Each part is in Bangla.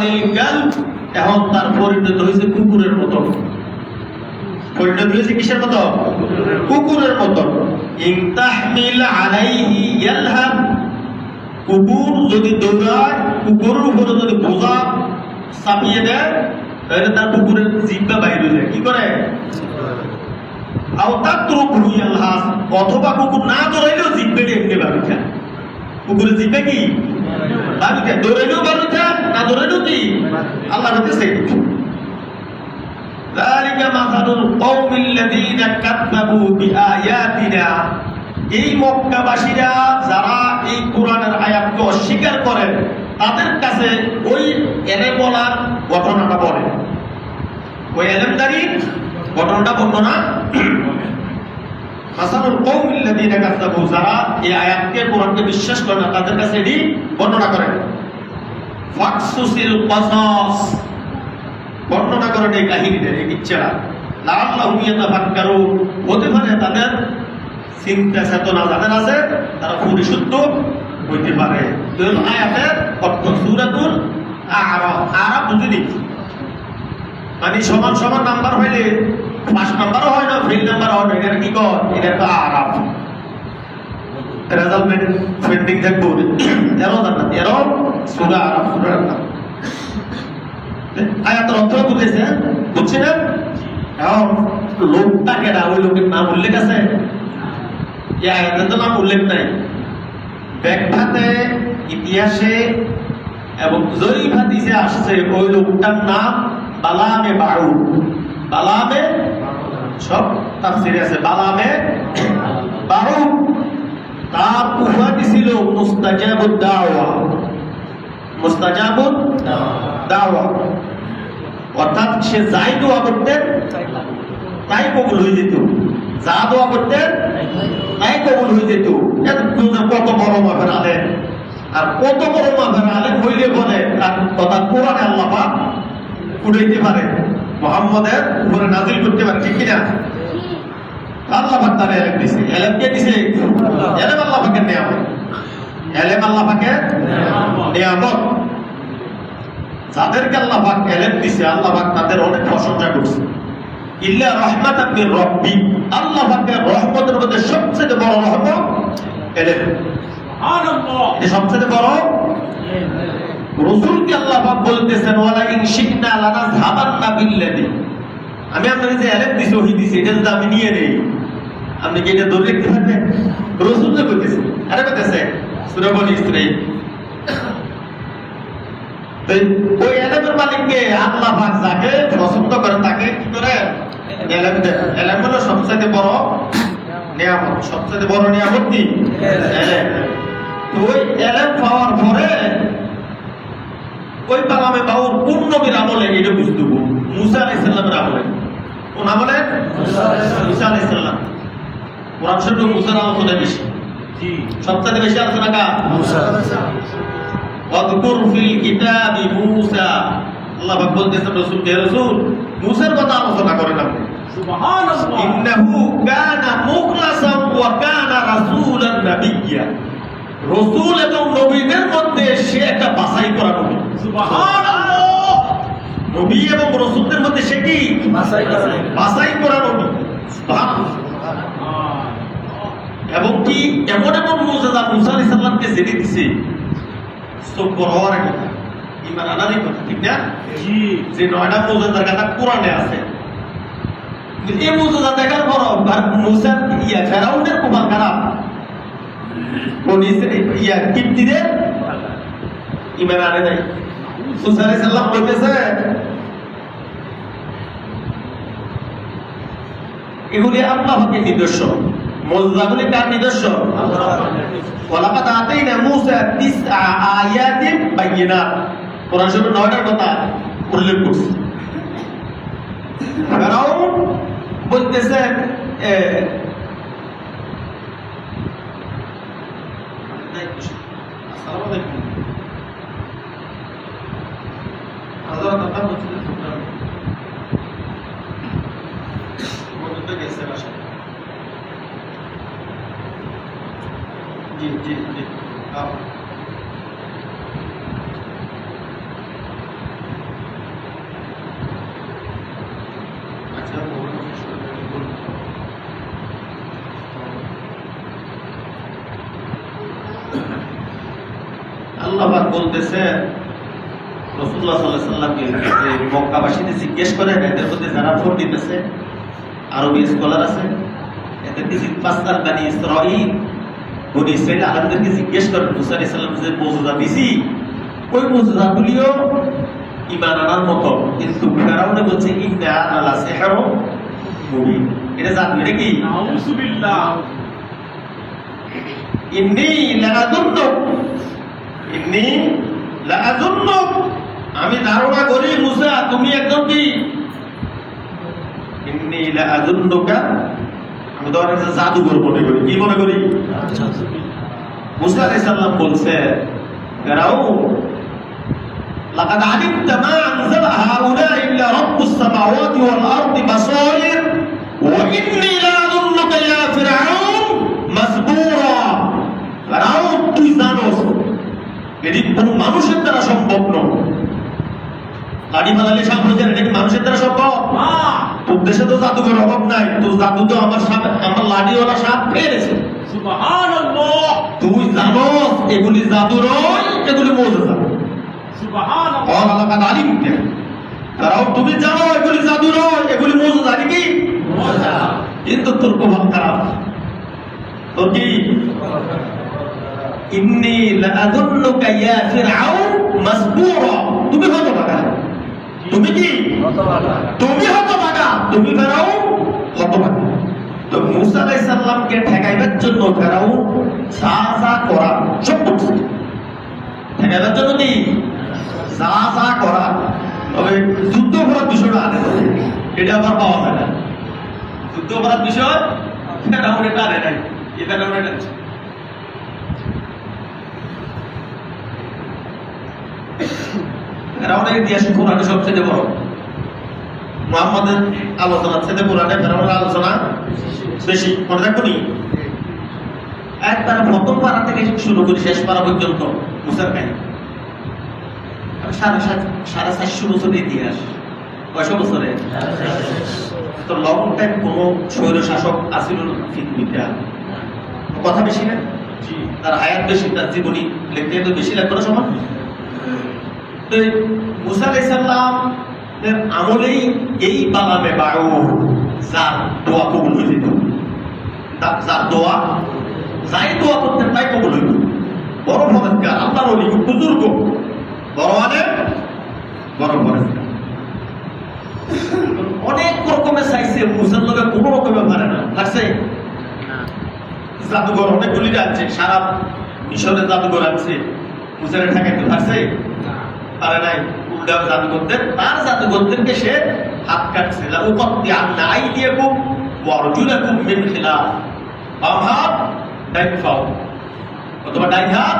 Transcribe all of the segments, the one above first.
কালিল কালব, এখন তার পরিণত হয়েছে কুকুরের মতো। পরিণত হয়েছে কিসের মতো? কুকুরের মতো। ইন তাহমিল আলাইহি ইয়ালহাব, কুকুর যদি দৌড়ায়, কুকুরের উপরে যদি বোঝা চাপিয়ে দেয়, তাহলে তার কুকুরের জিহ্বা বাইরে হয়ে যায়। কি করে? অথবা কুকুর না দৌড়াইলেও জিহ্বে এমনি বাড়ি খায়। কুকুরের জিহ্বে কি বাড়ি খায়, দৌড়াইলেও বাড়ি খায়, না দৌড়াইলেও কি আল্লাহ বলতেছে এই মক্কাবাসীরা যারা এই কোরআনের আয়াতকে অস্বীকার করেন, তাদের কাছে ওই এনে বলার ঘটনাটা বলে, ওই এলেমদারি ঘটনাটা বর্ণনা মাসালুল কওমিল্লাযীনা কাযাবু, যারা এই আয়াতকে কোরআনকে বিশ্বাস করে না, তাদের কাছে এটি বর্ণনা করেন। ফাকসুসিল কসাস, বর্ণনা করেন এই কাহিনীটা, এই কিচ্ছাটা। লাআল্লাহুম ইয়াতাফাক্কারুন, হতে পারে তাদের চিন্তা চেতনা যাদের আছে তারা পরিশুদ্ধ হইতে পারে। আয়াতের অর্থ সূরাতুল আ'রাফ, আ'রাফ বুঝিনি মানে সমান সমান নাম্বার হইলে 5 নাম্বারও হয় না, ফেল নাম্বার হয় না, এটা কি কর? এটা তো আ'রাফ। রেজাল্ট পেন্ডিং থাকবো 13 জান্নাত, 13 সূরা আ'রাফ, সূরার নাম। আয়াতের অর্থ বুঝেছে? বুঝছি না? এখন লোকটা কেডা, ওই লোকের নাম উল্লেখ আছে? এই আয়াতের তো নাম উল্লেখ নাই। ব্যাখ্যাতে, ইতিহাসে এবং জয়ীফ হাদিসে আসছে ওই লোকটার নাম বালামে বাউ। বালামে, সব তাফসীরে আছে বালামে বাউ। তার উপাধি ছিল মুস্তাজাবুদ দাওয়া। মুস্তাজাবুদ দাওয়া অর্থাৎ সে যাই দোয়া করতেন তাই কবুল হয়ে যেত, যা দোয়া করতেন তাই কবুল হয়ে যেত। কত বড় মাপের আলেম, আর কত বড় মাপের আলেম হইলে বলে তার কথা কোরআনে আল্লাহ পাক উঠাইতে পারে, মুহাম্মদের উপরে নাজিল করতে পারে, ঠিক কিনা? আল্লাহ পাক তার এলেম দিছে। এলেম কে দিছে? এলেম আল্লাহ পাকের নিয়ামত। এলেম আল্লাহ পাকের নিয়ামত। যাদেরকে আল্লাহ পাক এলেম দিছে, আল্লাহ পাক তাদের অনেক প্রশংসা করছে। ইল্লা রাহমাতান মির রাব্বি, আল্লাহ পাকের রহমতের মধ্যে সবচেয়ে বড় রহমত এলেম। সুবহানাল্লাহ, এই সবচেয়ে বড়। রাসূলকে আল্লাহ পাক বলতেছেন ওয়ালা ইন শিকনা লানাযহাবান্না বিল্লাযী, আমি আপনাকে যে এলেম দিছি, ওহী দিছি, এটা যদি আমি নিয়ে নেই, আপনি কি এটা ধরে রাখতে পারবেন? রাসূল যে বলতেছে, আরে বলতেছে সূরা বনী ইসরাঈল। ওই এলেমের মালিককে আল্লাহ পাক যাকে পছন্দ করেন তাকে কি করে এলেম দেন। এলেম হলো সবচেয়ে বড় নিয়ামত। সবচেয়ে বড় নিয়ামত কি? এলেম। তো ওই এলেম পাওয়ার পরে ওই বালামে বাউর কোন নবীর আমলে এটা বুঝতে হবে? মুসা আলাইহিস সালামের আমলে। কোন আমলে? মুসা আলাইহিস সালাম। কোরআন শরীফে মুসার আলোচনা বেশি। জি, সবচেয়ে বেশি আলোচনা কার? মুসা আলাইহিস সালাম। ওয়াযকুর ফিল কিতাবি মূসা, আল্লাহ পাক বলতেছেন রাসূলকে, রাসূল মূসার কথা আলোচনা করেন আপনি। সুবহানাল্লাহ, ইন্নাহু কানা মুখলাসান ওয়া কানা রাসূলান নাবিয়্যা, রাসূল এবং নবীদের মধ্যে সে একটা বাছাই করা নবী। সুবহানাল্লাহ, নবী এবং রাসূলদের মধ্যে সে কি বাছাই করা নবী। সুবহানাল্লাহ। এবং কি এমন এমন মুজিজা মুসা আলাইহিস সালামকে জেনে দিছে, ইমান আনারই কথা, ঠিক না? যে 9টা মুজিজার কথা কোরআনে আছে। এই মুজিজা দেখার পর মুসা ফেরাউনের কপাল খারাপ, কিপ্তিদের ইমান আনে নাই। মুসা আলাইহিস সালাম বলতেছে এগুলি আল্লাহ পাকের নিদর্শন। মুজিজাগুলি কার নিদর্শন? ওয়ালাকাদ আতাইনা মূসা 9 আয়াতিন বায়িনাত, কোরআন শরীফে 9টার কথা উল্লেখ করছে। ফেরাউন বলতেছে আসসালামু আলাইকুম হযরত আব্বা মসজিদে ঢুকলাম, মসজিদে গেছে বাসা। জি জি জি, আল্লাহ পাক বলতেছে রাসূলুল্লাহ সাল্লাল্লাহু আলাইহি সাল্লামকে যে মক্কাবাসীদের জিজ্ঞেস করেন এদের মধ্যে যারা পণ্ডিত আছে আরবি স্কলার আছে এদেরকে জিজ্ঞাসা বানি ইসরাঈল বনি ইসরাঈল আলামদেরকে জিজ্ঞেস করেন মুসা আলাইহিস সালাম যে মুজিজা দিছি ওই মুজিজাগুলিও ঈমান আনার মতো কিন্তু ফেরাউনে বলছে ইন্না আলা সিহরু মুবিন এটা জাদু এটা কি নাউযুবিল্লাহ ইন্নী লাআযুন্নুক আমি ধারণা করি মুসা তুমি একদম কি ইন্নী লাআযুন্নুকা আমি তো অনেক জাদুঘর মনে করি কি মনে করি মুসা আলাইহিস সালাম বলছে ফেরাউন লাকাদ আলিমতা মা আনজালা হাউলাই ইল্লা রাব্বুস সামাওয়াতি ওয়াল আরদি বাসাইর ওয়া ইন্নী লাআযুন্নুকা ইয়া ফিরআউন মাসবুরা ফেরাউন তুই জানোস এটি কোন মানুষের দ্বারা সম্ভব নয় লাঠি ফালালে সামনে যান এটা কি মানুষের দ্বারা সম্ভব তোর দেশে তো জাদুঘর অভাব নাই তোর জাদু তো আমার লাঠিওয়ালা সাপ ফেলেছে সুবহানাল্লাহ তুই জানোস এগুলি জাদু নয় এগুলি মুজিজা সুবহানাল্লাহ আল্লাহ কাদ আলিমতে ফেরাউন তুমি জানো এগুলি জাদু নয় এগুলি মুজিজা নাকি মুজিজা কিন্তু তোর প্রভাব খারাপ তোর কি ইন্নী লাআযুন্নুকা ইয়া ফিরআউন মাসবুরা তুমি হতভাগা তুমি কি তুমি হতভাগা তুমি ফেরাউন হতভাগা তো মুসা আলাইহিস সালামকে ঠেকাইবার জন্য ফেরাউন যা করা সব করছে ঠেকাইবার জন্য কি যা করা তবে যুদ্ধ করার বিষয়টা আনে এটা আবার পাওয়া যায় না যুদ্ধ করার বিষয় ফেরাউন এটা আনে নাই এটা ফেরাউন এটা ফেরাউনের ইতিহাস কোরআনে সবচেয়ে বড় মুহাম্মাদের আলোচনার চেয়ে কোরআনে ফেরাউনের আলোচনা বেশি মনে রাখুনি একবার প্রথম পারা থেকে শুরু করি শেষ পারা পর্যন্ত মুসার কাহিনী 450 বছরের ইতিহাস কয়শো বছরে তো লং টাইম কোন স্বৈর শাসক আসিল না পৃথিবীতে কথা বেশি না তার হায়াত বেশি তার জীবনী লিখতে তো বেশি লাগবে না সময় তো মুসা আলাইহিস সালামের আমলেই এই বালামে বায়ু যার দোয়া কবুল হয়ে যেত যার দোয়া যাই দোয়া করতেন তাই কবুল হইত বড় ফরজগার আল্লাহর ওলি বুজুর্গ বড় মানে বড় ফরজগার অনেক রকমের চাইছে মুসার লগে কোনো রকমে পারে না লাগছে জাদুঘর অনেকগুলি আছে সারা মিশরে জাদুঘর আছে মুসারে ঠেকাইতে পারছে পারে নাই উল্টা জাদু করতেন তার জাদু করতেনকে সে হাত কাটছে লাউকাত্তি আন্না আইদিয়াকুম ওয়া আরজুলাকুম মিন খিলাফ বাম হাত ডাইন পাও অথবা ডাইন হাত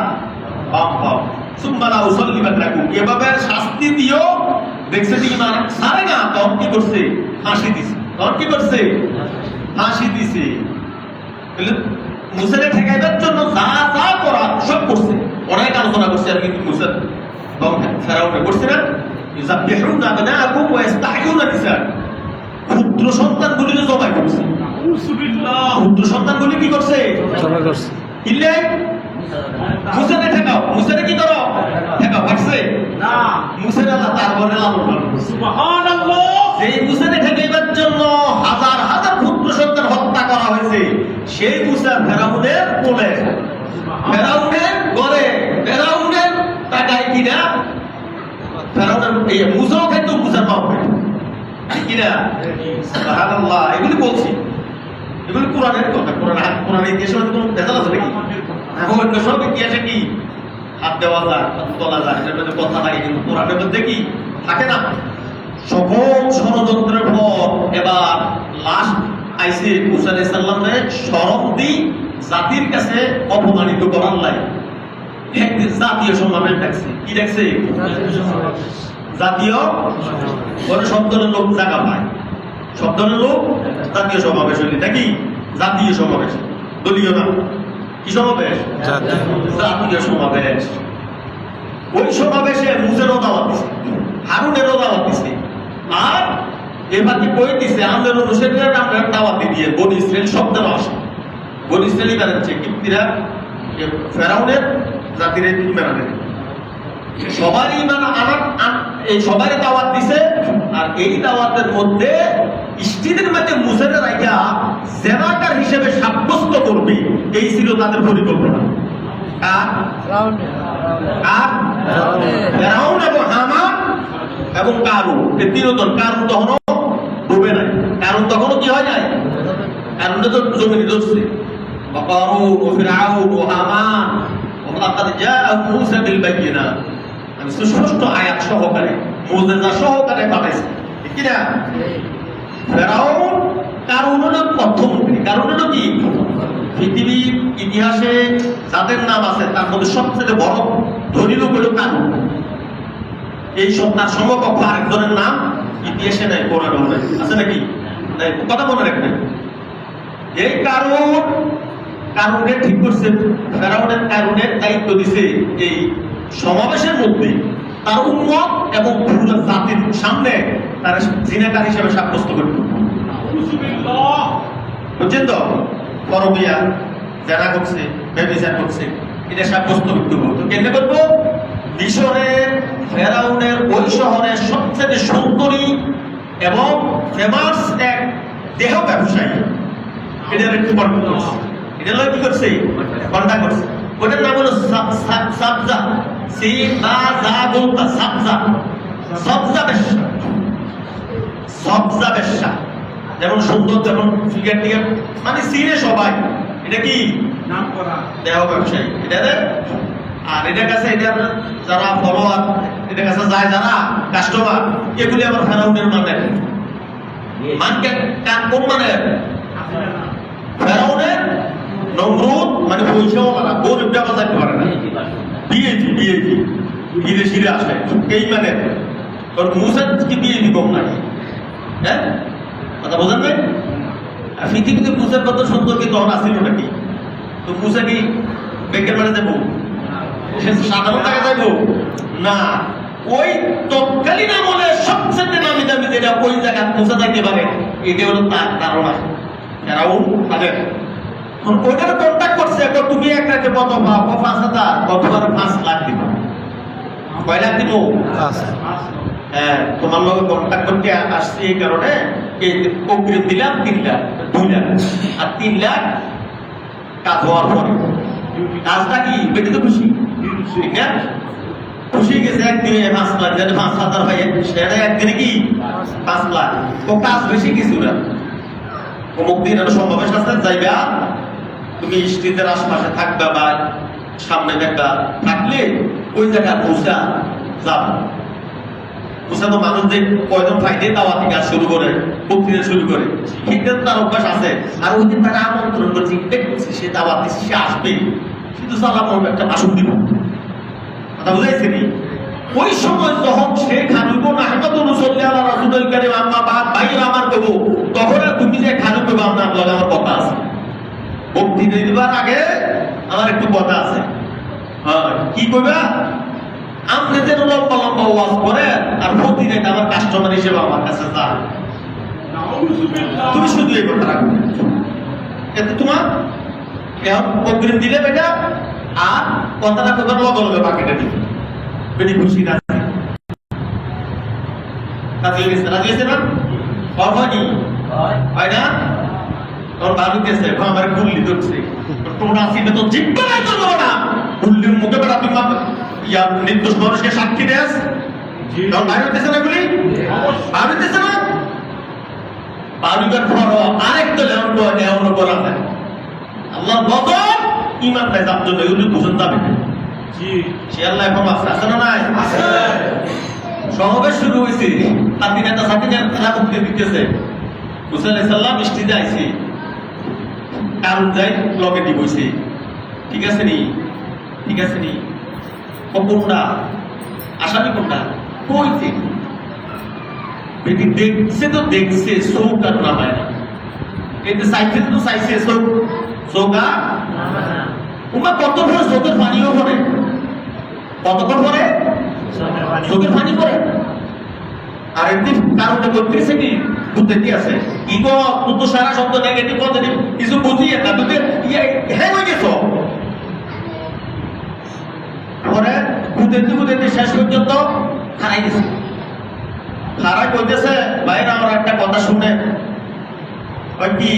বাম পাও সুম্মা লা উসাল্লিবান্নাকুম এভাবে শাস্তি দিও দেখছে কি মানে সারে না তখন কি করছে ফাঁসি দিছে তখন কি করছে ফাঁসি দিছে মুসারে ঠেকাইবার জন্য যা করা সব করছে অনেক আলোচনা করছে আর কিন্তু মুসা ফেরাউনে করছে না ইউযাববিহুনা আবনাআকুম ওয়া ইস্তাহইউনা নিসাআকুম পুত্র সন্তানগুলিকে জবাই করছে নাউযুবিল্লাহ পুত্র সন্তানগুলি কি করছে জবাই করছে ইল্লে মুসারে ঠেকাও মুসারে কি করো ঠেকাও পারছে না মুসারে আল্লাহ তারপরে লালন পালন করছে সুবহানাল্লাহ সেই মুসারে ঠেকাইবার জন্য হাজার হাজার পুত্র সন্তান হত্যা করা হয়েছে সেই মুসা ফেরাউনের কোলে ফেরাউনের ঘরে ফেরাউনের টাকায় কিনা ফেরাউনের এই মুসাও কিন্তু মুসার পাও কিনা সুবহানাল্লাহ এগুলি বলছি এগুলি কোরআনের কথা কোরআনের ইতিহাসের মধ্যে কোনো ভেজাল আছে নাকি অন্য সব ইতিহাসে কি হাত দেওয়া যায় তোলা যায় এটার মধ্যে কথা লাগে কিন্তু কোরআনের মধ্যে কি থাকে না সকল ষড়যন্ত্রের পর এবার লাস্ট আইসে মুসা আলাইহিস সালামের শরম দি জাতির কাছে অপমানিত করার লাই একদিন জাতীয় সমাবেশ ডাকছে কি ডাকছে জাতীয় বড় শব্দের লোক জায়গা পায় শব্দের লোক জাতীয় সমাবেশ হইলে নাকি জাতীয় সমাবেশ দলীয় না কি সমাবেশ জাতীয় সমাবেশ ওই সমাবেশে মুসেরও দাওয়াত দিছে হারুনেরও দাওয়াত দিছে আর এবার কি কই দিছে আমাদের অনুসারীরা আমরা দাওয়াত দিয়ে বনি ইসরাইল শব্দের আসে বনি ইসরাইলি বেড়াচ্ছে কিপ্তিরা ফেরাউনের জাতির মেরানে সবারই মানে এই সবারই দাওয়াত দিছে, আর এই দাওয়াতের মধ্যে স্ত্রীদের মধ্যে মুসেরা রাইখা জেনাকার হিসেবে সাব্যস্ত করবে, এই ছিল তাদের পরিকল্পনা। আর ফেরাউন এবং হামান এবং কারুন, এই তিনজন। কারুন তখনও ডুবে নাই, কারুন তখনও কি হয় নাই, কারুনটা তো জমিনে ধরছে। وقارون وفرعون وهامان ولقد جاءهم موسى بالبينات, আমি সুস্পষ্ট আয়াত সহকারে মুজিজা সহকারে পাঠাইছি, ঠিক কি না? ফেরাউন কারুন হলো অর্থমন্ত্রী। কারুন হলো কি, পৃথিবীর ইতিহাসে যাদের নাম আছে তার মধ্যে সবচেয়ে বড় ধনী লোক হলো কারুন। এই তার সমকক্ষ আরেকজনের নাম ইতিহাসে নাই, কোরআনে নাই, আছে নাকি? নাই, কথা মনে রাখবেন। এই কারণে ঠিক করছে, ফেরাউনের কারণের দায়িত্ব দিছে এই সমাবেশের মধ্যে তার উম্মত এবং পুরো জাতির সামনে তার জিনাকার হিসেবে সাব্যস্ত করতে। বুঝছেন তো? পরবিয়া যারা করছে, ব্যভিচার করছে, এটা সাব্যস্ত করতে হবে। তো কেন করবো? মিশরের ফেরাউনের ওই শহরের সবচেয়ে সুন্দরী এবং ফেমাস এক দেহ ব্যবসায়ী, এটার একটু বর্ণনা করছে। এটা হলো কি করছে, বর্ণনা করছে। ওটার নাম হলো সাবজা, সবজা বেশ্যা। সবজা বেশ্যা যেমন সুন্দর, যেমন ফিগার টিগার, মানে সিনে সবাই। এটা কি নাম করা দেহ ব্যবসায়ী এটা। আর এটার কাছে এটার যারা ফলোয়ার, এটার কাছে যায় যারা কাস্টমার, এগুলি আবার ফেরাউনের মানে মানকে কোন মানে ফেরাউনের নমরুদ, মানে পয়সাও মারা গরিব টাকা যাইতে পারে না, বিএপি ধীরে ধীরে আসে এই মানে। কারণ মুসার কি বিএপি কম নাকি? হ্যাঁ, কথা বোঝেন নাই? আর পৃথিবীতে মুসার কত সুন্দর কি তখন আসছিল নাকি? তো মুসা কি ব্যাংকের মানে যাবো, সাধারণ টাকা যাইবো না? ওই তৎকালীন আমলে সবচেয়ে নামি দামি যেটা ওই জায়গায় মুসা যাইতে পারে, এটা হলো তার ধারণা। ফেরাউন তাদের ওইটাকে কন্ট্যাক্ট করছে, তুমি একটা কত পাও, 5,000, কতবার 5 লাখ দিব, কয় লাখ দিব? হ্যাঁ, তোমার লোক কন্ট্যাক্ট করতে আসছে এই কারণে অগ্রিম দিলাম 3 লাখ, 2 লাখ, আর 3 লাখ কাজ হওয়ার পরে। কাজটা কি বেটি তো খুশি, ঠিক না? খুশি গেছে একদিনে 5 লাখ, যেটা 5,000 হয় সেটা একদিনে কি 5 লাখ। ও কাজ বেশি কিছু না, অমুক দিন একটা সমাবেশ আছে, যাইবা তুমি স্ত্রীদের আশপাশে থাকবা বা সামনে দেখবা, থাকলে ওই জায়গায় পৌঁছা যাবে। পৌঁছা তো মানুষ যে কয়জন ফাইদে দাওয়াতি কাজ শুরু করে, বক্তৃতা শুরু করে, কিন্তু তার অভ্যাস আছে। আর ওই দিন তারা আমন্ত্রণ করছে, ইনভাইট করছে, সে দাওয়াত দিচ্ছে, সে আসবে, শুধু সালাম একটা আসন দিব। কথা বুঝাইছে নি? ওই সময় যখন সে খানুকো আহমদুল সাল্লাল্লাহু আলাইহি রাসূলুল কারীম আম্মা বাদ ভাইরা আমার কবো, তখন তুমি যে খানুকো আপনার লগে আমার কথা আছে, বক্তৃতা দিবার আগে আমার একটু কথা আছে। হ্যাঁ, কি কইবা? আপনি যে লম্বা লম্বা ওয়াজ করে আর প্রতিদিন আমার কাস্টমার হিসেবে আমার কাছে যা, তুমি শুধু এই কথা রাখবে, এতে তোমার অগ্রিম দিলে বেটা, আর কথাটা কবার লগে লগে বাকিটা দিবে, বেটি খুশি না? রাজি হয়েছে না? হয়নি? হয় না? তোর বাড়ি গেছে, আমার গুল্লি ধরছে, টোনা সিনে তো জিজ্ঞা নাই করবো না, গুল্লির মুখে বেড়া তুই ইয়ার নির্দোষ মানুষকে সাক্ষী দেস, তখন বাইরে হইতেছে না গুলি? বাইরে হইতেছে না? বাড়িবার পর আরেকটা লেওয়ানো করা যায়। আল্লাহ বদল ইমান নাই, যার জন্য এগুলি দুজন যাবে। সে আল্লাহ এখন আছে না নাই? সমাবেশ শুরু হয়েছে, সাথী নেতা মুক্তি দিতেছে। মুসা আলাইহিস সালাম স্ত্রীতে আইছে, কারণ যাই লগে দি বইছে, ঠিক আছে নি? ঠিক আছে নি? কোনটা আসামি, কোনটা কইছে? বেটি দেখছে তো দেখছে, চোখ আর নামায় না। এই যে চাইছে তো চাইছে, চোখ আর তোমার কত পরে চোখের পানিও পড়ে, কতক্ষণ পরে চোখের পানি পড়ে। আর এমনি কারণটা করতেছে কি বুঝতে কি আছে, কি গো তুই তো সারা শব্দ নেগেটিভ পজিটিভ কিছু বুঝিয়ে না, তুই হ্যাঁ হয়ে গেছ। পরে ঘুরতে শেষ পর্যন্ত খারাই গেছে। খারাই কইতেছে বাইরে আমার একটা কথা শুনে কি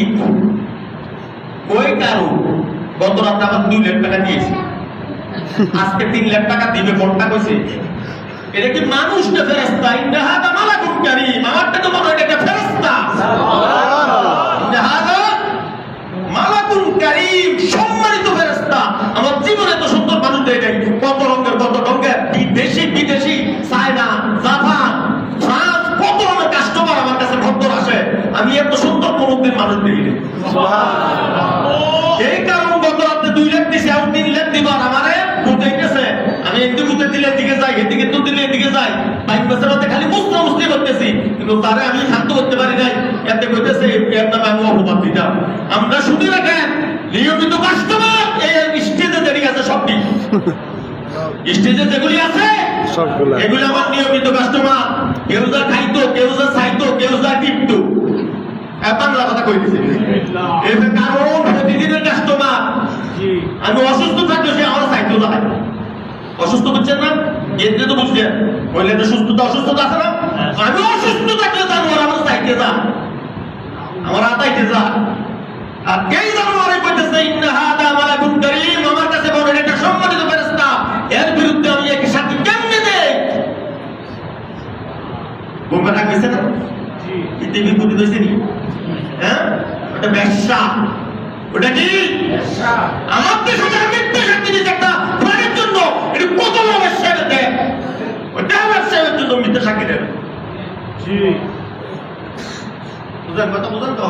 ওই কারো গত রাতে আমার 2 লাখ টাকা দিয়েছে, আজকে 3 লাখ টাকা দিবে কোনটা কইছে? এটা কি মানুষ না ফেরেশতা? ইন্নাহা মালাকুন কারীম। আমারটা তো মনে হয় এটা ফেরেশতা। ইন্নাহা মালাকুন কারীম, সম্মানিত ফেরেশতা। আমার জীবনে তো সুন্দর মানুষ দেয় নাই, কত রঙের বিদেশি চায়না, জাপান, ফ্রান্স, কত রকমের কাস্টমার আমার কাছে ভদ্র আসে। আমি এত সুন্দর কোনদিন মানুষ দেখিনি। এই কারণ গত রাতে 2 লাখ দিছে, আর 3 লাখ দিবার আমারে ঘুরতে গেছে। আমি একটু ঘুরতে দিলে এদিকে যাই, এদিকে তো দিলে এদিকে যাই, 5 বছর রাতে খালি মুস্তি করতেছি, কিন্তু তারে আমি শান্ত করতে পারি নাই। এতে কইতেছে এর নামে আমি অপবাদ দিতাম। আমরা শুনে রাখেন, নিয়মিত কাস্টমার এই স্টেজে দেরি আছে সবটি, স্টেজে যেগুলি আছে এগুলি আমার নিয়মিত কাস্টমার। কেউ যা খাইতো, কেউ যা চাইতো, কেউ যা টিপতো, বাংলা কথা কই দিছে। এতে কারণ প্রতিদিনের কাস্টমার। আমি অসুস্থ থাকলে সে আমার চাইতো না। অসুস্থ বুঝছেন না? এতে তো বুঝছেন, বললে তো সুস্থতা অসুস্থতা আছে না? আমি অসুস্থ থাকলে জানোয়ার আমার চাইতে যা, আমার আতাইতে যা। আর এই জানোয়ারে কইতেছে ইন্নাহা মালাকুন কারীম, আমার কাছে বড় এটা সম্মানিত ফেরেশতা। এর বিরুদ্ধে আমি এক সাথী কেমনে দেই? বোমা রাখছে না? পৃথিবী বুদ্ধি হয়েছে নি? হ্যাঁ, ওটা ব্যবসা। ওটা কি আমার দেশে যারা মিথ্যা সাক্ষী দিচ্ছে একটা ফ্ল্যাটের জন্য, এটা কত বড় ব্যবসা দেয়? ওটা ব্যবসায়ের জন্য মিথ্যা সাক্ষী দেয়। বুঝলেন কথা? বুঝলেন তো?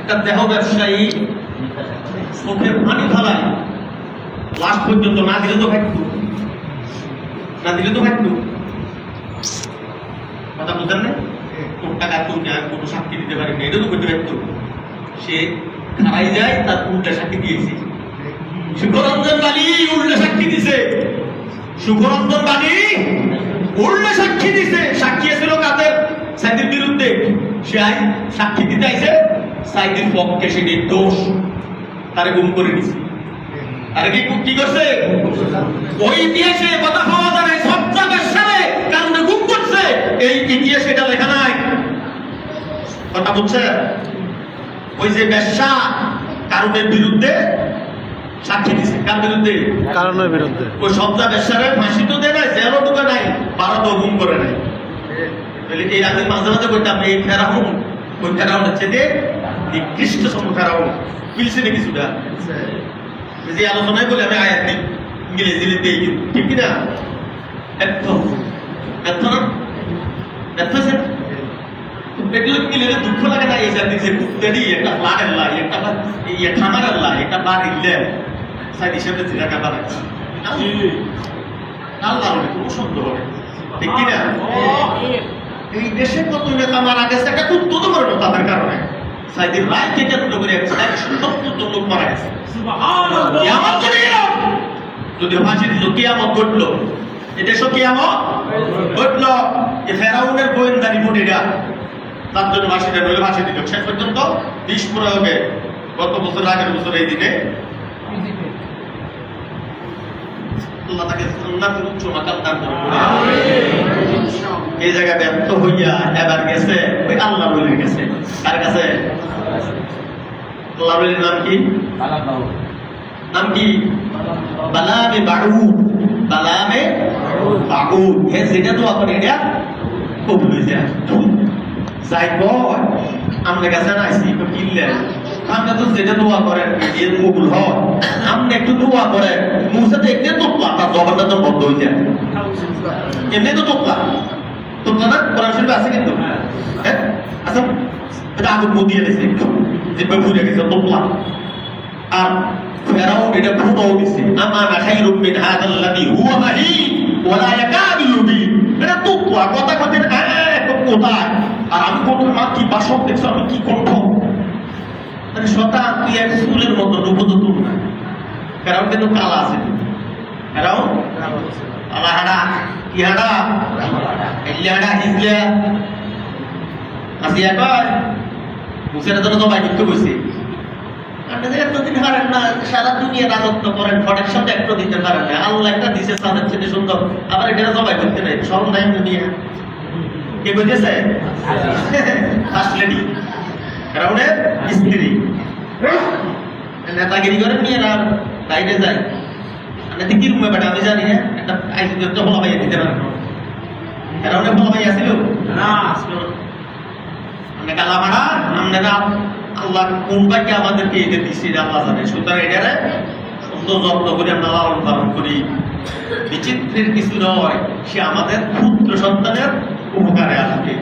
একটা দেহ ব্যবসায়ী চোখের পানি ফেলায়, লাস্ট পর্যন্ত না দিলে তো ভাগ্য, না দিলে তো ভাগ্য। কথা বুঝলেন না? তোর টাকা তোর কোনো সাক্ষী দিতে পারি না, এটা তো করতে পারতো। সে খারাই যায়, তার উল্টা সাক্ষী দিয়েছে। সুখরঞ্জন বালি উল্টা সাক্ষী দিছে, সুখরঞ্জন বালি উল্টা সাক্ষী দিছে। সাক্ষী ছিল কাদের? সাইদের বিরুদ্ধে। সে সাক্ষী দিতে আইছে সাইদের পক্ষে, সে নির্দোষ, তারে গুম করে দিছে। আর কি করছে? ওই ইতিহাসে কথা পাওয়া যায় নাই, সবটা ব্যবসায় কারণে গুম করছে, এই ইতিহাসে এটা লেখা নাই। কথা বুঝছে? ওই যে ব্যবসা কারণের বিরুদ্ধে সাক্ষী দিছে। কার বিরুদ্ধে? কারণের বিরুদ্ধে। ওই সবটা ব্যবসারে ফাঁসি তো দেয় নাই, জেলও ঢুকে নাই, ভারতও গুম করে নাই। এই আমি মাঝে মাঝে বলতাম এই ফেরাউন, ওই ফেরাউন হচ্ছে যে নিকৃষ্ট সম ফেরাউন। মিলছে নাকি কিছুটা? যে আলোচনায় বলে আমি আয়াত দিই ইংরেজি দিই, ঠিক কিনা? ব্যর্থ না? ব্যর্থ আছে। এগুলো মিলে দুঃখ লাগে না? এই জাতি যে কুত্তেরই একটা ফ্লাটের লাই, একটা খামারের লাই, একটা বাড়ির ল্যাব সাইড হিসেবে জিরাকা বানাচ্ছে। আল্লাহ কোনো সন্দেহ নেই, ঠিক কিনা? এই দেশে কত নেতা মারা গেছে, একটা কুত্তো তো মরবে তাদের কারণে। সাইদের রায়কে কেন্দ্র করে 170 লোক মারা গেছে। কিয়ামত যদি ফাঁসি দিল, কিয়ামত ঘটলো, এদেশও কিয়ামত ঘটলো। যে ফেরাউনের গোয়েন্দা রিপোর্ট এটা, তার জন্য ফাঁসিটা নইলে ফাঁসি দিল। শেষ পর্যন্ত বিষ প্রয়োগে গত বছর, আগের বছর এই দিনে আল্লাহ তাকে জান্নাতের উচ্চ মাকাম দান করুন। এই জায়গায় ব্যর্থ হইয়া এবার গেছে ওই আল্লাহ বলে গেছে। কার কাছে? আল্লাহ বলির নাম কি? নাম কি? বালামে বাউদ। বালামে বাউদ। হে যেটা দোয়া করে এটা কবুল হয়ে যায়। যাই কয় আমরা কাছে না আসি কিনলেন, আমরা তো যেটা দোয়া করেন এর কবুল হয়। আপনি একটু দোয়া করেন, মুসা দেখলে তোপলা, তার জবানটা তো বন্ধ হয়ে যায়। এমনি তো তোপলা না? কোরআন শরীফে আছে কিন্তু, হ্যাঁ আচ্ছা, এটা আগুন বুঝিয়ে দিয়েছে একটু, যেভাবে বুঝে গেছে তোপলা। আর ফেরাউন এটা ফুটাও দিছে, আমানা খায়রুম মিন হাযাল্লাযী হুয়া মাহিন ওয়া লা ইয়াকাদু ইউবিন। এটা তোপলা, কথা কথা কোথায়? আর আমি কোথায় মা কি বাসক দেখছো, আমি কি কণ্ঠ, মানে শতান তুই এক ফুলের মতো ডুবো তো তুল না। ফেরাউন কিন্তু কালা আছে, ফেরাউন কালা হাডা, কি হাডা? এল্লি হাডা হিজলা আসি। একবার মুসের জন্য তো বাইক করছে, আপনাদের এতদিন পারেন না, সারা দুনিয়া রাজত্ব করেন, প্রোটেকশন একটা দিতে পারেন না। আল্লাহ একটা দিছে সাদের চেয়ে সুন্দর, আবার এটা জবাই করতে নাই, সরম নাই দুনিয়া। কে বুঝেছে? ফার্স্ট লেডি, রাউন্ডের স্ত্রী। নেতাগিরি করেন নিয়ে আর বাইরে যায়। আপনি কি রুমে বেটা আমি জানি না, একটা আইসিতে তো হলা ভাইয়া দিতে পারেন। রাউন্ডে হলা ভাইয়া ছিল না, আপনি কালা ভাড়া আপনারা আল্লাহ কোন ভাইকে আমাদেরকে এদের দিচ্ছি আল্লাহ জানে। সুতরাং এটারে সুন্দর যত্ন করে আমরা লালন পালন করি। বিচিত্রের কিছু নয়, সে আমাদের পুত্র সন্তানের উপকারে আসবে।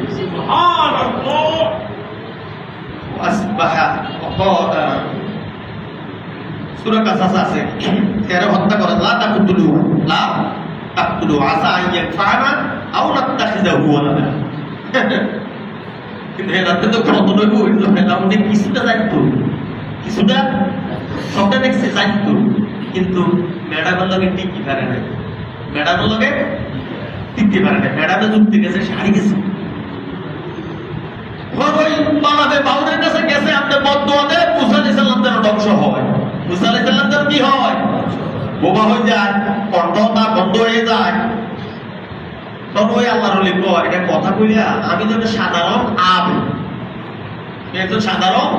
সূরা কাসাস আছে, এরা হত্যা করে, লা তাকতুলু আসা আন ইয়ানফা'না আও নাত্তাখিযাহু ওয়ালাদা। কিন্তু এরাতে তো কত নইব, এটা অনেক কিছুটা জানতো, কিছুটা সবটা দেখছে জানতো, কিন্তু ম্যাডামের লগে টিকতে পারে না। ম্যাডামের লগে টিকতে পারে না, ম্যাডামে যুক্তি গেছে, সারি গেছে। ওই পালাবে বাউরের কাছে গেছে, আপনি বদদোয়াতে মুসা আলাইহিস সালাম যেন ধ্বংস হয়। মুসা আলাইহিস সালাম যেন কি হয়? বোবা হয়ে যায়, কণ্ঠ তার বন্ধ হয়ে যায়। তখন ওই আল্লাহর ওলি কয়, এটা কথা কইয়া আমি যেন সাধারণ আবেদ, একজন সাধারণ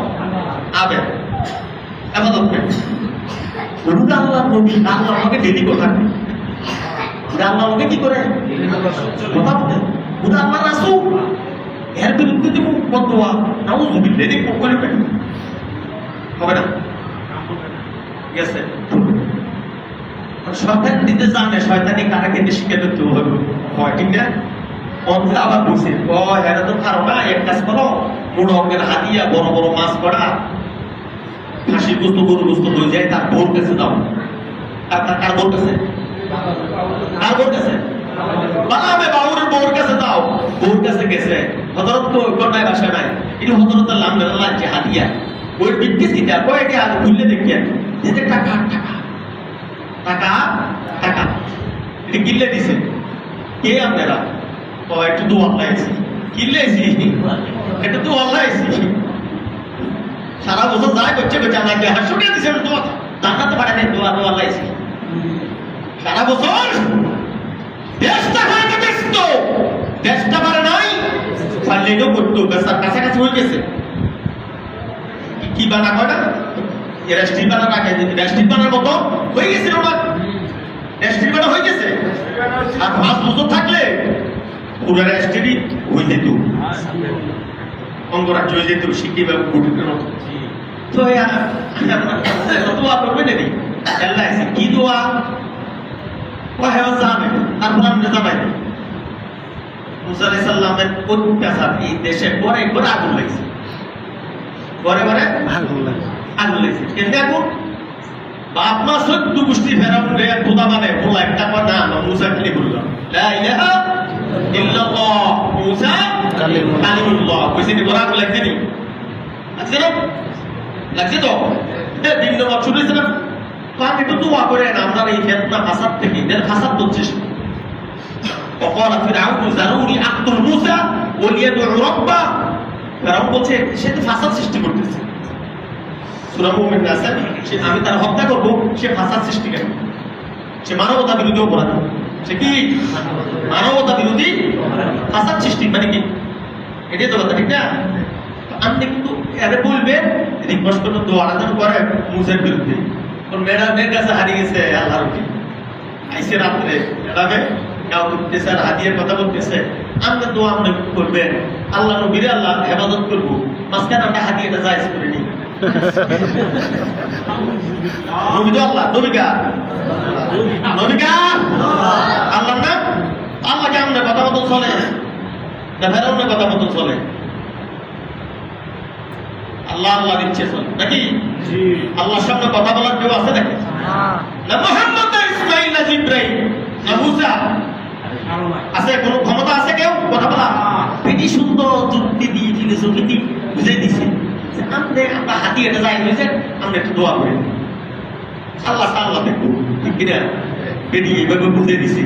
আবেদ আবাদত করি। ওটা আল্লাহর নবী, আল্লাহ আমাকে ডেলি কথা কয়, ওটা আল্লাহ আমাকে কি করে কথা বলে, ওটা আল্লাহর রাসূল। এর বিরুদ্ধে যে বদদোয়া, নাউযুবিল্লাহ, দেখো করে পেন হবে না, গেছে। শয়তান দিতে জানে, শয়তানি কারা কেটে শিখে দিতে হবে, হয় ঠিক না? অন্ধে আবার বসে কয়, এরা তো পারো না, এক কাজ করো, বড় অঙ্কের হাতিয়া, বড় বড় মাছ করা, খাসির গোস্ত, গরুর গোস্ত হয়ে যায়, তার বোর কাছে দাও। কার বোর কাছে? কার বোর কাছে? বানাবে বাউরের বোর কাছে দাও। বোর কাছে গেছে, হযরত তো কোনায় ভাষা নাই, এটা হযরত আল্লাহ যে হাতিয়া, ওই বিদ্যুৎ কিটা কয়টা আর খুললে দেখিয়া যে টাকা টাকা টাকা টাকা এটা কিনলে দিছে। কে আপনারা? ও একটু দোয়া লাইছি, কিনলেছি এটা তো লাইছি। সারা বছর যাই করছে করছে আমাকে হাসুকে দিছে, দোয়া টাকা তো পাঠাতে দোয়া লাইছি সারা বছর। দেশটা খাইতে ব্যস্ত, দেশটা পারে নাই, পারলেও করতো, কাছাকাছি হয়ে গেছে। কি বানা কয় না, রেস্ট্রিক বানার আগে রেস্ট্রিক বানার মতো হয়ে গেছে, রেস্ট্রিক বানা হয়ে গেছে। আর 5 বছর থাকলে পুরো রেস্ট্রিক হয়ে যেত, অঙ্গরাজ্য হয়ে যেত, শিক্ষিত গঠিতের মতো। তো দোয়া করবে নাকি আল্লাহ কি দোয়া ও হ্যাঁ জানে, তারপর আপনি জানাই মুসা আলাইহিস সালামের অত্যাচার এই দেশে ঘরে ঘরে আগুন লাগছে, ঘরে ঘরে আগুন লাগছে। কেন আগুন? বাপ মা 14 গোষ্ঠী ফেরাউন রে খোদা মানে বলা একটা কথা না, মুসা খালি বলল লা ইলাহা ইল্লাল্লাহ, মুসা কালিমুল্লাহ। কইছে নি ঘরে আগুন লাগছে নি? লাগছে না? লাগছে তো? দিন নম্বর শুরু হয়েছে না? তো আপনি একটু দোয়া করেন আমরা এই ফিতনা ফাসাদ থেকে, এদের ফাসাদ হচ্ছে। وقال فرعون ذروني اقتل موسى وليدعو ربه। ফেরাউন বলছে সে তো ফাসাদ সৃষ্টি করতেছে। সূরা মুমিন আছে, সে আমি তার হত্যা করব, সে ফাসাদ সৃষ্টি করে, সে মানবতা বিরোধী অপরাধ। সে কি মানবতা বিরোধী ফাসাদ সৃষ্টি, মানে কি এটাই তো কথা, ঠিক না? আপনি কিন্তু এর বলবেন রিকোয়েস্ট করতে দোয়া আরাধন করে মুসার বিরুদ্ধে। ওর মেয়ের কাছে হারিয়ে গেছে আল্লাহর কি আইসে রাত্রে এলাবে কাউ করতেছে আর হাদিয়ার কথা বলতেছে, আমরা দোয়া আপনি করবেন আল্লাহ নবীর আল্লাহ হেফাজত করবো, মাঝখানে আমরা হাদিয়াটা জায়েজ করে নিই। নবী তো আল্লাহ, নবিকা নবিকা আল্লাহ না, আল্লাহকে আমরা কথা মতন চলে না, ফেরাউনের কথা মতন চলে? আল্লাহ আল্লাহ দিচ্ছে চলে নাকি? আল্লাহর সামনে কথা বলার কেউ আছে নাকি? না মুহাম্মদ না ইসমাঈল না জিবরাইল না মুসা আছে? কোনো ক্ষমতা আছে কেউ কথা বলা? এটি সুন্দর যুক্তি দিয়ে ফিলোসফি দিয়ে বুঝাই দিছে যে আমরা হাতি এটা যাই হয়েছে, আমরা একটু দোয়া করি, আল্লাহ আল্লাহ দেখবো, ঠিক কিনা? বেরিয়ে এইভাবে বুঝে দিছি,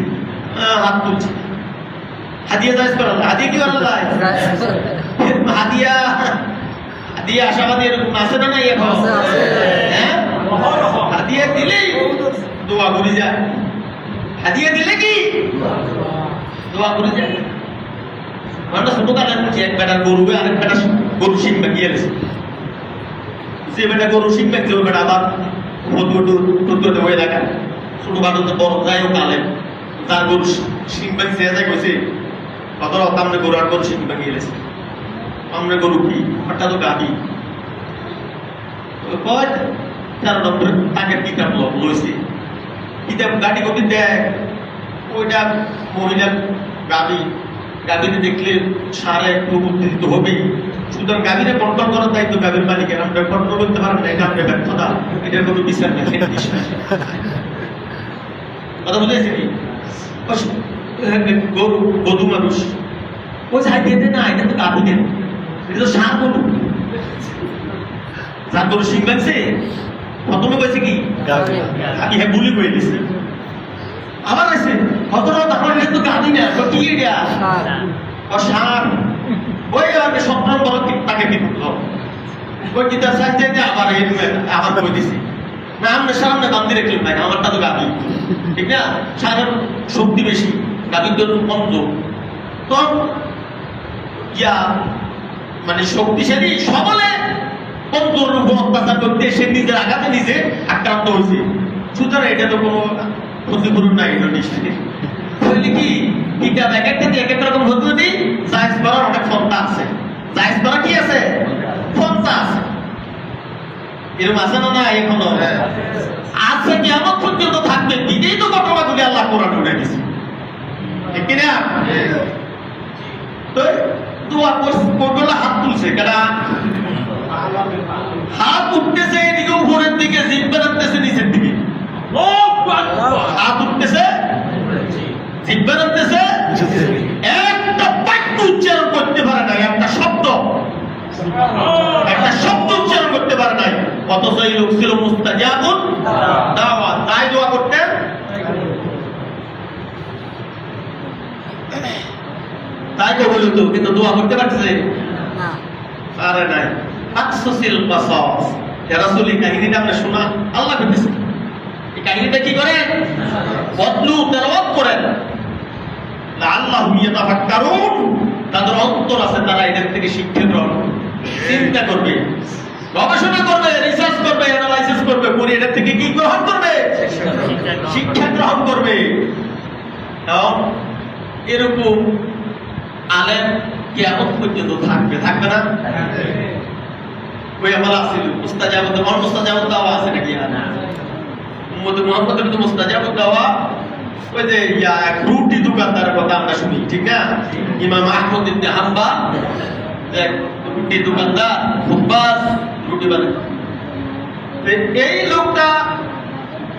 হাত তুলছি। হাদিয়া জায়েজ করা, হাদিয়া কি করা যায়? হাদিয়া হাদিয়া আশাবাদী এরকম আছে না নাই এখন? হ্যাঁ, হাদিয়া দিলেই দোয়া ঘুরে যায়। হাদিয়া দিলে কি দোয়া ঘুরে যায়। আমরা ছোট কালে বলছি এক বেটার গরু আরেক বেটা গরু শিখবে গিয়ে গেছে, যে বেটা গরু শিখবে যে বেটা আবার হতে হয়ে দেখা ছোট খাটো বড় যাই হোক কালে তার গরু শিখবে সে যায় গেছে কত আমরা গরু আর গরু শিখবে গিয়ে গেছে। আমরা গরু কি হঠাৎ গাবি তেরো নম্বর তাকের কিতাব লইছে, কিতাব গাড়ি গতি দেয় ওইটা মহিলা গাবি, গাভীতে দেখলে সারা একটু উত্তেজিত হবেই। সুতরাং গাভীরে কন্ট্রোল করার দায়িত্ব গাভীর মালিকের। আমরা কন্ট্রোল করতে পারেন না, এটা আপনার ব্যর্থতা, এটার কোনো বিচার না। কথা বুঝেছি কি? গরু বধু মানুষ ওই যাই দিয়ে না, এটা তো গাভী দেন, এটা তো সার গরু। যার গরু শিং লাগছে প্রথমে কয়েছে কি গাভী, হ্যাঁ বুলি কয়ে দিচ্ছে। আবার আছে কতটা তারপরে কিন্তু গাভী না, কি এটা সার। ওই আমাকে স্বপ্ন বড় তাকে কিন্তু ওই কিতাব চাইতে আবার আবার কই দিছি না, আমরা সামনে বান্ধি রাখলাম না, আমারটা তো গাভী, ঠিক না? সারের শক্তি বেশি, গাভীর তো কম। তো ইয়া মানে শক্তিশালী সবলে কমজোর উপর অত্যাচার করতে সে নিজের আঘাতে নিজে আক্রান্ত হয়েছে। সুতরাং এটা তো কোনো ক্ষতিপূরণ নাই, এটা নিশ্চিত। তাহলে কি কিতাব এক একটা এক এক রকম হতে দিই, জায়েজ করার অনেক পন্থা আছে। জায়েজ করা কি আছে? পন্থা আছে। এরকম আছে না? না এখনো আছে, কিয়ামত পর্যন্ত থাকবে। দিতেই তো ঘটনাগুলি আল্লাহ কোরআনে উঠে দিয়েছে, ঠিক কিনা? তো দোয়া করলে হাত তুলছে কেনা, হাত উঠতেছে এদিকে উপরের দিকে, জিব্বা নামতেছে নিচের দিকে। হাত উঠতেছে, জিব্বা নামতেছে, একটা বাক্য উচ্চারণ করতে পারে না, একটা শব্দ উচ্চারণ করতে পারে নাই। অথচ এই লোক ছিল মুস্তাজাবুদ দাওয়া, তাই দোয়া করতেন। তাই কবুল হতো, কিন্তু দোয়া করতে পারছে আরে নাই। আকসুসিল কাসাস, ইয়া রাসূল, এই কাহিনীটা আমরা শোনা আল্লাহ বলেছে। এই কাহিনীটা কি করেন? বদলু তেলাওয়াত করেন, লাআল্লাহুম ইয়াতাফাক্কারুন। তাদের অন্তর আছে, তারা এদের থেকে শিক্ষা গ্রহণ চিন্তা করবে, গবেষণা করবে, রিসার্চ করবে, অ্যানালাইসিস করবে, করে এদের থেকে কি গ্রহণ করবে? শিক্ষা গ্রহণ করবে। এরকম আলেম কিয়ামত পর্যন্ত থাকবে, থাকবে না? ওই আমল আছে মুস্তাজাবুদ, মুস্তাজাবুদ দাওয়া আছে নাকি? না, উম্মত মুহাম্মদের তো মুস্তাজাবুদ দাওয়া। ওই যে এক রুটি দোকানদারের কথা আমরা শুনি, ঠিক না? ইমাম আহমদ ইবনে হাম্বল এক রুটি দোকানদার, খুববাস, রুটি বানায়। এই লোকটা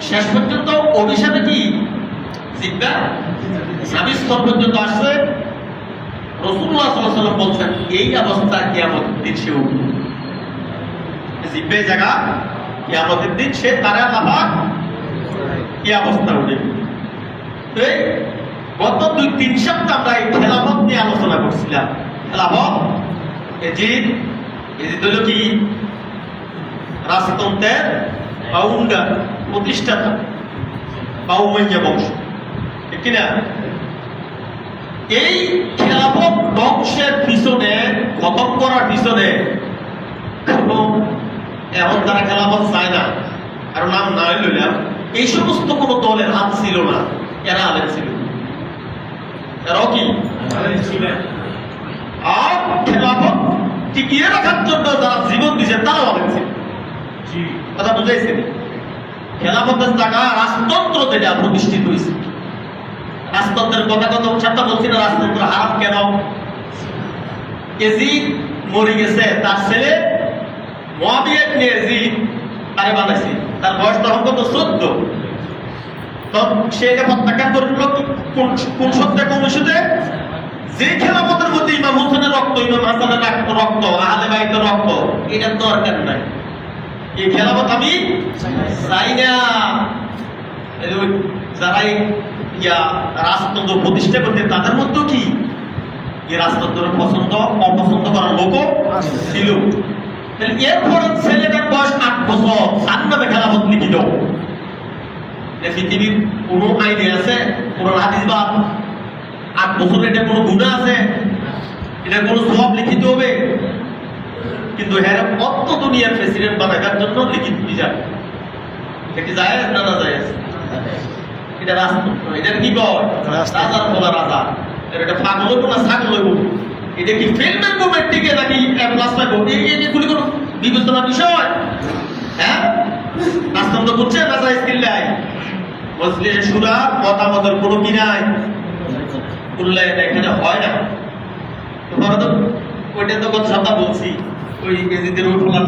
শেষ পর্যন্ত অভিশাপে কি জিব্বা স্বামী স্তর পর্যন্ত আসছে। রাসূলুল্লাহ সাল্লাল্লাহু আলাইহি ওয়াসাল্লাম বলছেন এই অবস্থা কিয়ামতের দিন সে উঠবে, জিব্বে জায়গা কিয়ামতের দিন সে তারা লাফা কি অবস্থা উঠবে। গত 2-3 সপ্তাহ আমরা এই খেলাফত নিয়ে আলোচনা করছিলাম। খেলাফত এজিদ হলো কি রাজতন্ত্রের ফাউন্ডার, প্রতিষ্ঠাতা বা উমাইয়া বংশ, ঠিক কিনা? এই খেলাফত বংশের পিছনে, খতম করার পিছনে এখন তারা খেলাফত চায় না, আর নাম না লইলাম, এই সমস্ত কোন দলের হাত ছিল না। এরা আলেম ছিল, এরাও কি আর খেলাফত টিকিয়ে রাখার জন্য যারা জীবন দিয়েছে তারাও আলেম ছিল। কথা বুঝাইছে? খেলাফতের জায়গা রাজতন্ত্র যেটা প্রতিষ্ঠিত হয়েছে, রাজতন্ত্রের কথা সাথে বলছি না। রাজতন্ত্র হারাম কেন? এজিদ মরে গেছে, তার ছেলে মুয়াবিয়া ইবনে ইয়াজিদ তারে বানাইছে। তার বয়স তখন কত? 14। তখন সে এটা প্রত্যাখ্যান করল কোন সত্যে, কোন ইস্যুতে? যে খেলাফতের মধ্যে ইমাম হোসেনের রক্ত, ইমাম হাসানের রক্ত, আহলে বাইতের রক্ত, এটার দরকার নাই। এই খেলাফত আমি চাই না। যারা রাজতন্ত্র প্রতিষ্ঠা করতে, তাদের মধ্যেও কি এই রাজতন্ত্রের পছন্দ অপছন্দ করার লোকও ছিল। তাহলে এরপরে ছেলেটার বয়স 8 বছর, তার নামে খেলাফত লিখিত। পৃথিবীর কোন আইনে আছে, কোন হাদিস বা 8 বছর এটা কোনো গুনাহ আছে? এটা কোনো সওয়াব লিখিত হবে? কিন্তু হ্যাঁ কত দুনিয়ার প্রেসিডেন্ট বানাবার জন্য লিখিত বিজান। এটা কি জায়েজ না না জায়েজ? এটা রাষ্ট্র, এটা কি কয় রাজার বলা রাজা, এটা পাগল হইব না ছাগল হইব? এটা কি ফেলমেন্ট মুভমেন্ট টিকে নাকি প্লাস পাইব? এগুলি কোনো বিবেচনার বিষয়? হ্যাঁ, রাষ্ট্র তো বুঝছে না জায়েজ কিল্লাই মজলিসে শুরা মতামতের কোনো কি নাই, মূল্যায়ন এখানে হয় না। তো ওইটা তো গত সপ্তাহ বলছি, ওই ইংরেজিদের ওই ফলার নাম